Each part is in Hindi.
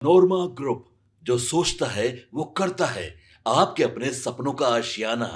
नोरमा ग्रुप, जो सोचता है वो करता है। आपके अपने सपनों का आशियाना।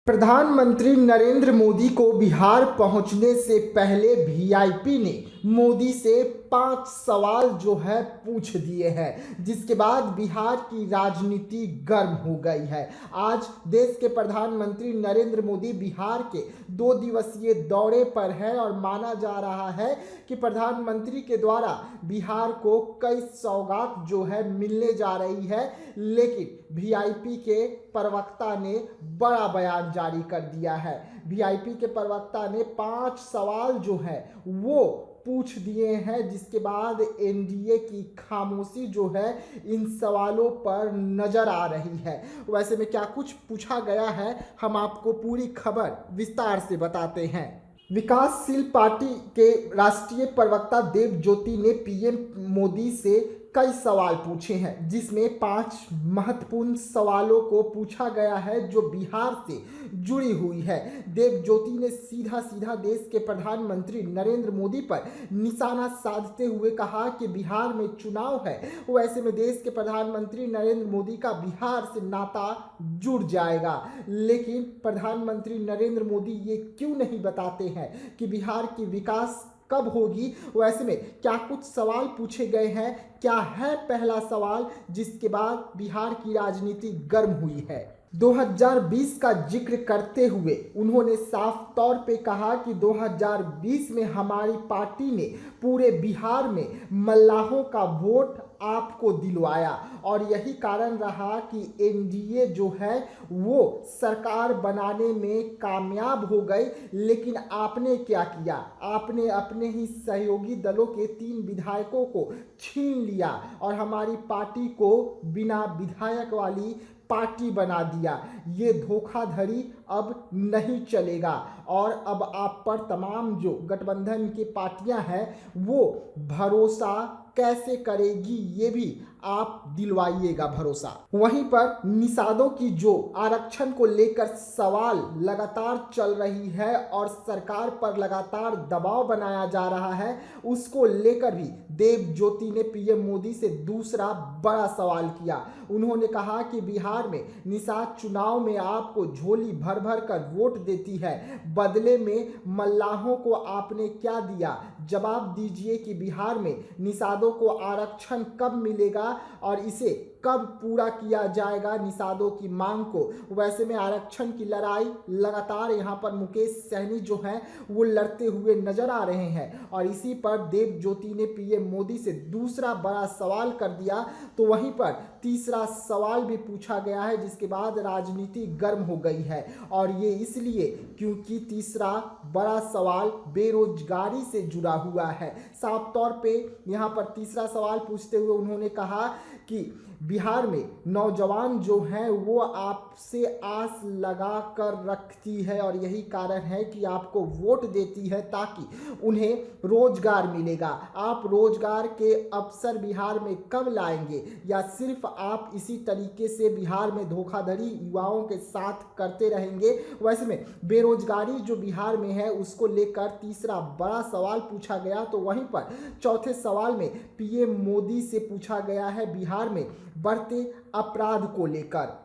प्रधानमंत्री नरेंद्र मोदी को बिहार पहुंचने से पहले वीआईपी ने मोदी से 5 सवाल जो है पूछ दिए हैं, जिसके बाद बिहार की राजनीति गर्म हो गई है। आज देश के प्रधानमंत्री नरेंद्र मोदी बिहार के 2 दिवसीय दौरे पर है और माना जा रहा है कि प्रधानमंत्री के द्वारा बिहार को कई सौगात जो है मिलने जा रही है। लेकिन वीआईपी के प्रवक्ता ने बड़ा बयान जारी कर दिया है। वीआईपी के प्रवक्ता ने 5 सवाल जो है वो पूछ दिए हैं, जिसके बाद एनडीए की खामोशी जो है इन सवालों पर नजर आ रही है। वैसे में क्या कुछ पूछा गया है, हम आपको पूरी खबर विस्तार से बताते हैं। विकासशील पार्टी के राष्ट्रीय प्रवक्ता देव ज्योति ने पीएम मोदी से कई सवाल पूछे हैं, जिसमें 5 महत्वपूर्ण सवालों को पूछा गया है जो बिहार से जुड़ी हुई है। देव ज्योति ने सीधा सीधा देश के प्रधानमंत्री नरेंद्र मोदी पर निशाना साधते हुए कहा कि बिहार में चुनाव है, वैसे में देश के प्रधानमंत्री नरेंद्र मोदी का बिहार से नाता जुड़ जाएगा। लेकिन प्रधानमंत्री नरेंद्र मोदी ये क्यों नहीं बताते हैं कि बिहार की विकास कब होगी। वैसे में क्या कुछ सवाल पूछे गए हैं, क्या है पहला सवाल, जिसके बाद बिहार की राजनीति गर्म हुई है। 2020 का जिक्र करते हुए उन्होंने साफ तौर पे कहा कि 2020 में हमारी पार्टी ने पूरे बिहार में मल्लाहों का वोट आपको दिलवाया और यही कारण रहा कि एनडीए जो है वो सरकार बनाने में कामयाब हो गई। लेकिन आपने क्या किया, आपने अपने ही सहयोगी दलों के 3 विधायकों को छीन लिया और हमारी पार्टी को बिना विधायक वाली पार्टी बना दिया। ये धोखाधड़ी अब नहीं चलेगा और अब आप पर तमाम जो गठबंधन की पार्टियां हैं वो भरोसा कैसे करेगी, ये भी आप दिलवाइएगा भरोसा। वहीं पर निषादों की जो आरक्षण को लेकर सवाल लगातार चल रही है और सरकार पर लगातार दबाव बनाया जा रहा है, उसको लेकर भी देव ज्योति ने पीएम मोदी से दूसरा बड़ा सवाल किया। उन्होंने कहा कि बिहार में निषाद चुनाव में आपको झोली भर भर कर वोट देती है, बदले में मल्लाहों को आपने क्या दिया। जवाब दीजिए कि बिहार में निषादों को आरक्षण कब मिलेगा और इसे कब पूरा किया जाएगा निषादों की मांग को। वैसे में आरक्षण की लड़ाई लगातार यहाँ पर मुकेश सहनी जो हैं वो लड़ते हुए नजर आ रहे हैं और इसी पर देव ज्योति ने पीएम मोदी से दूसरा बड़ा सवाल कर दिया। तो वहीं पर तीसरा सवाल भी पूछा गया है, जिसके बाद राजनीति गर्म हो गई है और ये इसलिए क्योंकि तीसरा बड़ा सवाल बेरोजगारी से जुड़ा हुआ है। साफ तौर पे यहाँ पर तीसरा सवाल पूछते हुए उन्होंने कहा कि बिहार में नौजवान जो हैं वो आपसे आस लगा कर रखती है और यही कारण है कि आपको वोट देती है ताकि उन्हें रोजगार मिलेगा। आप रोजगार के अवसर बिहार में कब लाएंगे या सिर्फ आप इसी तरीके से बिहार में धोखाधड़ी युवाओं के साथ करते रहेंगे। वैसे में बेरोजगारी जो बिहार में है उसको लेकर तीसरा बड़ा सवाल पूछा गया। तो वहीं पर चौथे सवाल में पीएम मोदी से पूछा गया है बिहार में बढ़ते अपराध को लेकर।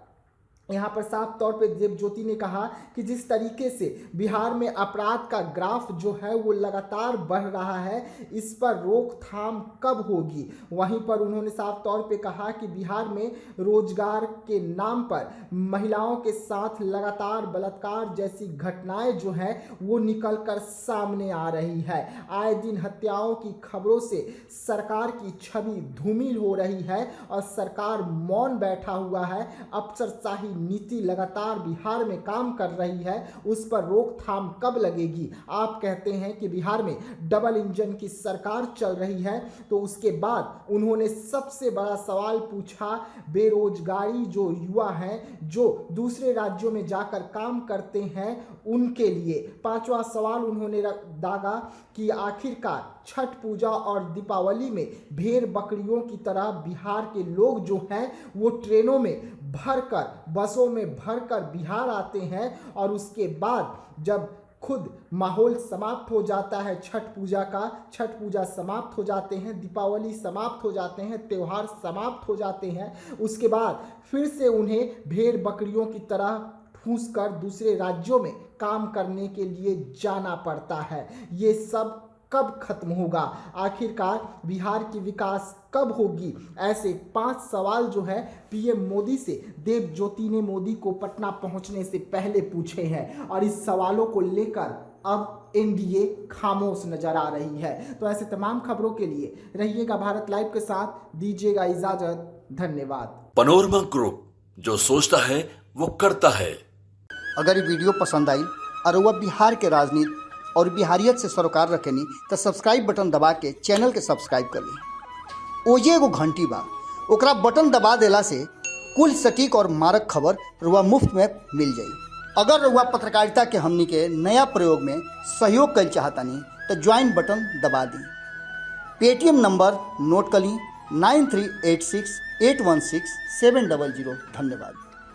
यहाँ पर साफ तौर पे देव ज्योति ने कहा कि जिस तरीके से बिहार में अपराध का ग्राफ जो है वो लगातार बढ़ रहा है, इस पर रोकथाम कब होगी। वहीं पर उन्होंने साफ तौर पे कहा कि बिहार में रोजगार के नाम पर महिलाओं के साथ लगातार बलात्कार जैसी घटनाएं जो हैं वो निकल कर सामने आ रही है। आए दिन हत्याओं की खबरों से सरकार की छवि धूमिल हो रही है और सरकार मौन बैठा हुआ है। अफसरशाही नीति लगातार बिहार में काम कर रही है, उस पर रोकथाम कब लगेगी। आप कहते हैं कि बिहार में डबल इंजन की सरकार चल रही है, तो उसके बाद उन्होंने सबसे बड़ा सवाल पूछा बेरोजगारी जो युवा हैं जो दूसरे राज्यों में जाकर काम करते हैं उनके लिए। 5वां सवाल उन्होंने दागा कि आखिरकार छठ पूजा और दीपावली में भेड़ बकरियों की तरह बिहार के लोग जो हैं वो ट्रेनों में भरकर, बसों में भरकर बिहार आते हैं और उसके बाद जब खुद माहौल समाप्त हो जाता है छठ पूजा का। छठ पूजा समाप्त हो जाते हैं, दीपावली समाप्त हो जाते हैं, त्यौहार समाप्त हो जाते हैं। उसके बाद फिर से उन्हें भेड़ बकरियों की तरह ठूस कर दूसरे राज्यों में काम करने के लिए जाना पड़ता है। ये सब कब खत्म होगा? आखिरकार बिहार की विकास कब होगी? ऐसे 5 सवाल जो है पीएम मोदी से देव ज्योति ने मोदी को पटना पहुंचने से पहले पूछे हैं और इस सवालों को लेकर अब एनडीए खामोश नजर आ रही है। तो ऐसे तमाम खबरों के लिए रहिएगा भारत लाइव के साथ, दीजिएगा इजाजत, धन्यवाद। पनोरमा ग्रुप, जो सोचता है वो करता है। अगर ये वीडियो पसंद आई और वह बिहार के राजनीति और बिहारियत से सरोकार रखेनी तो सब्सक्राइब बटन दबा के चैनल के सब्सक्राइब कर ली। ओजे एगो घंटी बा, ओकरा बटन दबा देला से कुल सटीक और मारक खबर रुआ मुफ्त में मिल जाई। अगर रुआ पत्रकारिता के हमनी के नया प्रयोग में सहयोग कर चाहतानी तो ज्वाइन बटन दबा दी। पेटीएम नंबर नोट कर ली 9386816700। धन्यवाद।